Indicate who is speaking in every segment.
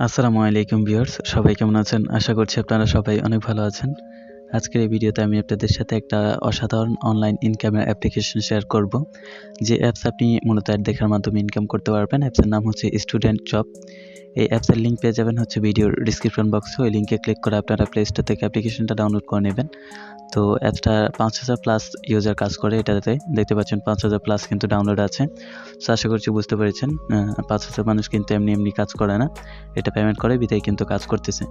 Speaker 1: আসসালামু আলাইকুম ভিউয়ার্স, সবাই কেমন আছেন? আশা করছি আপনারা সবাই অনেক ভালো আছেন। আজকের এই ভিডিওতে আমি আপনাদের সাথে একটা অসাধারণ অনলাইন ইনকামের অ্যাপ্লিকেশন শেয়ার করব। যে অ্যাপস আপনি মূলত অ্যাড দেখার মাধ্যমে ইনকাম করতে পারবেন। অ্যাপসের নাম হচ্ছে স্টুডেন্ট জব। এই অ্যাপসের লিঙ্ক পেয়ে যাবেন হচ্ছে ভিডিওর ডিসক্রিপশন বক্সে। ওই লিঙ্কে ক্লিক করে আপনারা প্লে স্টোর থেকে অ্যাপ্লিকেশনটা ডাউনলোড করে নেবেন। তো অ্যাপসটা 5000 প্লাস ইউজার কাজ করে এটাতে। দেখতে পাচ্ছেন 5000 প্লাস কিন্তু ডাউনলোড আছে। সো আশা করছি বুঝতে পেরেছেন। 5000 মানুষ কিন্তু এমনি কাজ করে না। এটা পেমেন্ট করে বিধায় কিন্তু কাজ করতেছে।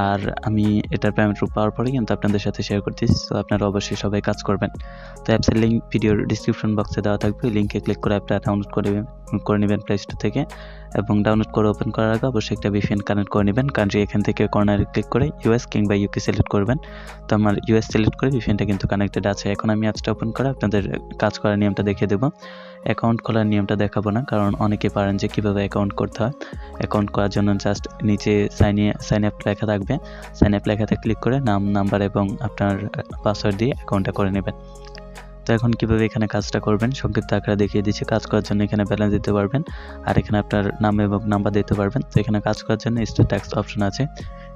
Speaker 1: আর আমি এটার পেমেন্ট পাওয়ার পরে কিন্তু আপনাদের সাথে শেয়ার করতেছি। তো আপনারা অবশ্যই সবাই কাজ করবেন। তো অ্যাপসের লিঙ্ক ভিডিওর ডিসক্রিপশন বক্সে দেওয়া থাকবে। ওই লিঙ্কে ক্লিক করে অ্যাপটা ডাউনলোড করে নেবেন প্লে স্টোর থেকে, এবং ডাউনলোড করে ওপেন করার আগে অবশ্যই একটা VPN কানেক্ট করে নেবেন। কান্ট্রি এখান থেকে কর্নারে ক্লিক করে US কিংবা UK সিলেক্ট করবেন। তো আমার US সিলেক্ট করে VPNটা কিন্তু কানেক্টেড আছে। এখন আমি অ্যাপসটা ওপেন করে আপনাদের কাজ করার নিয়মটা দেখিয়ে দেবো। অ্যাকাউন্ট খোলার নিয়মটা দেখাবো না, কারণ অনেকে পারেন যে কীভাবে অ্যাকাউন্ট করতে হয়। অ্যাকাউন্ট করার জন্য জাস্ট নিচে সাইন আপ লেখা থাকবে। সাইন আপ লেখাতে ক্লিক করে নাম, নাম্বার এবং আপনার পাসওয়ার্ড দিয়ে অ্যাকাউন্টটা করে নেবেন। তো এখন কীভাবে এখানে কাজটা করবেন সংক্ষিপ্ত আকারে দেখিয়ে দিচ্ছি। কাজ করার জন্য এখানে ব্যালেন্স দিতে পারবেন, আর এখানে আপনার নাম এবং নাম্বার দিতে পারবেন। তো এখানে কাজ করার জন্য স্টার ট্যাক্স অপশন আছে,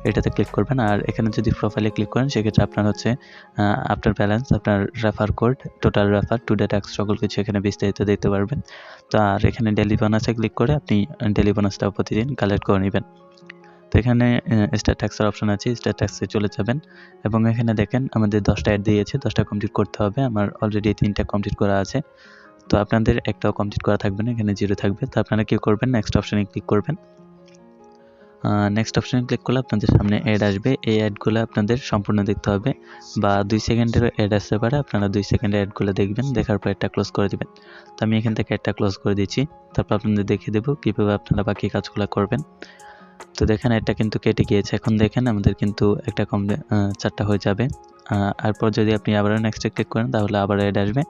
Speaker 1: এটাতে ক্লিক করবেন। আর এখানে যদি প্রোফাইলে ক্লিক করেন সেক্ষেত্রে আপনার হচ্ছে আপনার ব্যালেন্স, আপনার refer code, total refer, today tax সকল কিছু এখানে বিস্তারিত দেখতে পারবেন। তো আর এখানে ডেলি বোনাসে ক্লিক করে আপনি ডেলি বোনাসটাও প্রতিদিন কালেক্ট করে নেবেন। তো এখানে স্টার ট্যাক্সের অপশন আছে, স্টার ট্যাক্সে চলে যাবেন এবং এখানে দেখেন আমাদের 10টা অ্যাড দিয়েছে, 10টা কমপ্লিট করতে হবে। আমার অলরেডি 3টা কমপ্লিট করা আছে। তো আপনাদের একটাও কমপ্লিট করা থাকবে না, এখানে 0 থাকবে। তো আপনারা কি করবেন, নেক্সট অপশনে ক্লিক করবেন। নেক্সট অপশনে ক্লিক করলে আপনাদের সামনে অ্যাড আসবে। এই অ্যাডগুলো আপনাদের সম্পূর্ণ দেখতে হবে, বা 2 সেকেন্ডের অ্যাড আসতে পারে। আপনারা 2 সেকেন্ডের অ্যাডগুলো দেখবেন, দেখার পর একটা ক্লোজ করে দেবেন। তো আমি এখান থেকে একটা ক্লোজ করে দিচ্ছি। তারপর আপনাদের দেখিয়ে দেবো কীভাবে আপনারা বাকি কাজগুলো করবেন। তো দেখেন এটা কিন্তু কেটে গিয়েছে। এখন দেখেন আমাদের কিন্তু একটা 4টা হয়ে যাবে। এরপর যদি আপনি আবারও নেক্সটে ক্লিক করেন তাহলে আবার অ্যাড আসবে।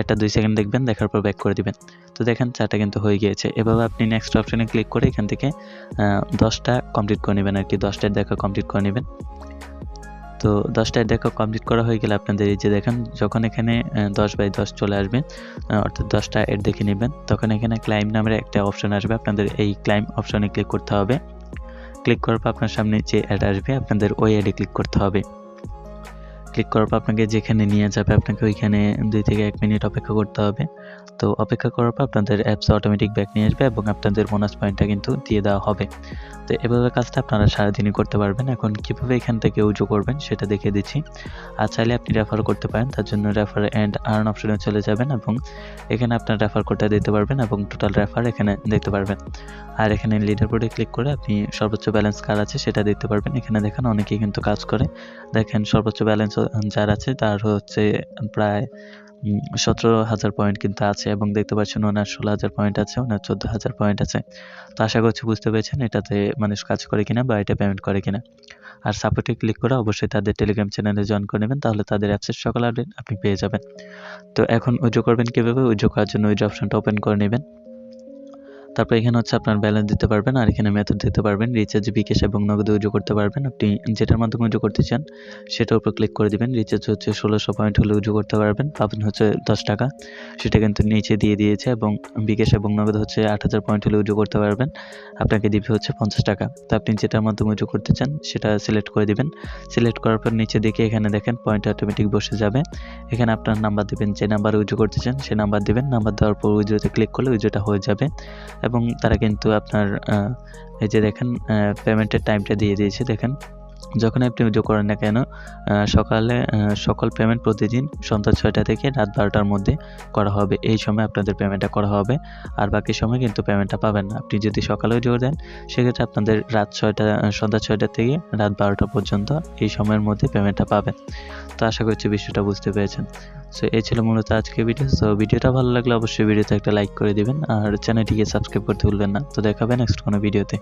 Speaker 1: এটা 2 সেকেন্ড দেখবেন, দেখার পর ব্যাক করে দিবেন। তো দেখেন 4টা কিন্তু হয়ে গিয়েছে। এভাবে আপনি নেক্সট অপশনে ক্লিক করে এখান থেকে 10টা কমপ্লিট করে নেবেন আর কি, 10টা দেখা কমপ্লিট করে নেবেন। তো 10টা দেখা কমপ্লিট করা হয়ে গেলে আপনাদের এই যে দেখেন যখন এখানে 10/10 চলে আসবে, অর্থাৎ 10টা অ্যাড দেখে নেবেন, তখন এখানে ক্লাইম নামের একটা অপশন আসবে। আপনাদের এই ক্লাইম অপশনে ক্লিক করতে হবে। ক্লিক করার পর আপনার সামনে যে অ্যাড আসবে আপনাদের ওই অ্যাডে ক্লিক করতে হবে। ক্লিক করার পর আপনাকে যেখানে নিয়ে যাবে আপনাকে ওইখানে 2 থেকে 1 মিনিট অপেক্ষা করতে হবে। তো অপেক্ষা করার পর আপনাদের অ্যাপস অটোমেটিক ব্যাক নিয়ে আসবে এবং আপনাদের বোনাস পয়েন্টটা কিন্তু দিয়ে দেওয়া হবে। তো এভাবে কাজটা আপনারা সারাদিনই করতে পারবেন। এখন কীভাবে এখান থেকে উইথড্র করবেন সেটা দেখিয়ে দিচ্ছি। আর চাইলে আপনি রেফার করতে পারেন, তার জন্য রেফার অ্যান্ড আর্ন অপশনে চলে যাবেন এবং এখানে আপনার রেফার কোডটা দিতে পারবেন এবং টোটাল রেফার এখানে দেখতে পারবেন। আর এখানে লিডার বোর্ডে ক্লিক করে আপনি সর্বোচ্চ ব্যালেন্স কার আছে সেটা দেখতে পারবেন। এখানে দেখেন অনেকেই কিন্তু কাজ করে। দেখেন সর্বোচ্চ ব্যালেন্স যার আছে তার হচ্ছে প্রায় 17,000 পয়েন্ট কিন্তু আছে, এবং দেখতে পাচ্ছেন ওনার 16,000 পয়েন্ট আছে, ওনার 14,000 পয়েন্ট আছে। তো আশা করছি বুঝতে পেরেছেন এটাতে মানুষ কাজ করে কিনা বা এটা পেমেন্ট করে কিনা। আর সাপোর্টে ক্লিক করে অবশ্যই তাদের টেলিগ্রাম চ্যানেলে জয়েন করে নেবেন, তাহলে তাদের অ্যাপসের সকল আপডেট আপনি পেয়ে যাবেন। তো এখন উইথড্র করবেন কীভাবে, উইথড্র করার জন্য উইথড্র অপশনটা ওপেন করে নেবেন। তারপর এখানে হচ্ছে আপনার ব্যালেন্স দিতে পারবেন, আর এখানে মেথড দিতে পারবেন। রিচার্জ, বিকাশ এবং নগদে উইথড্র করতে পারবেন। আপনি যেটার মাধ্যমে উইথড্র করতে চান সেটার উপর ক্লিক করে দিবেন। রিচার্জ হচ্ছে 1600 পয়েন্ট হলে উইথড্র করতে পারবেন, পাবেন হচ্ছে 10 টাকা, সেটা কিন্তু নিচে দিয়ে দিয়েছে। এবং বিকাশ এবং নগদ হচ্ছে 8000 পয়েন্ট হলে উইথড্র করতে পারবেন, আপনাকে দিবে হচ্ছে 50 টাকা। তো আপনি যেটার মাধ্যমে উইথড্র করতে চান সেটা সিলেক্ট করে দিবেন। সিলেক্ট করার পর নিচে দেখে এখানে দেখেন পয়েন্ট অটোমেটিক বসে যাবে। এখানে আপনার নাম্বার দিবেন, যে নাম্বার উইথড্র করতে চান সে নাম্বার দিবেন। নাম্বার দেওয়ার পর উইথড্রোতে ক্লিক করলে উইথড্রোটা হয়ে যাবে, এবং তারা কিন্তু আপনার এই যে দেখেন পেমেন্টের টাইমটা দিয়ে দিয়েছে। দেখেন যখন আপনি উইথড্র করেন না কেন, সকালে সকল পেমেন্ট প্রতিদিন সন্ধ্যা 6টা থেকে রাত 12টার মধ্যে করা হবে। এই সময় আপনাদের পেমেন্টটা করা হবে, আর বাকি সময় কিন্তু পেমেন্টটা পাবেন না। আপনি যদি সকালে উইথড্র দেন সেক্ষেত্রে আপনাদের সন্ধ্যা 6টা থেকে রাত 12টা পর্যন্ত এই সময়ের মধ্যে পেমেন্টটা পাবেন। তো আশা করছি বিষয়টা বুঝতে পেরেছেন। সো এই ছিল মূলত আজকের ভিডিও। সো ভিডিওটা ভালো লাগলে অবশ্যই ভিডিওতে একটা লাইক করে দিবেন, আর চ্যানেলটিকে সাবস্ক্রাইব করতে ভুলবেন না। তো দেখা হবে নেক্সট কোনো ভিডিওতে।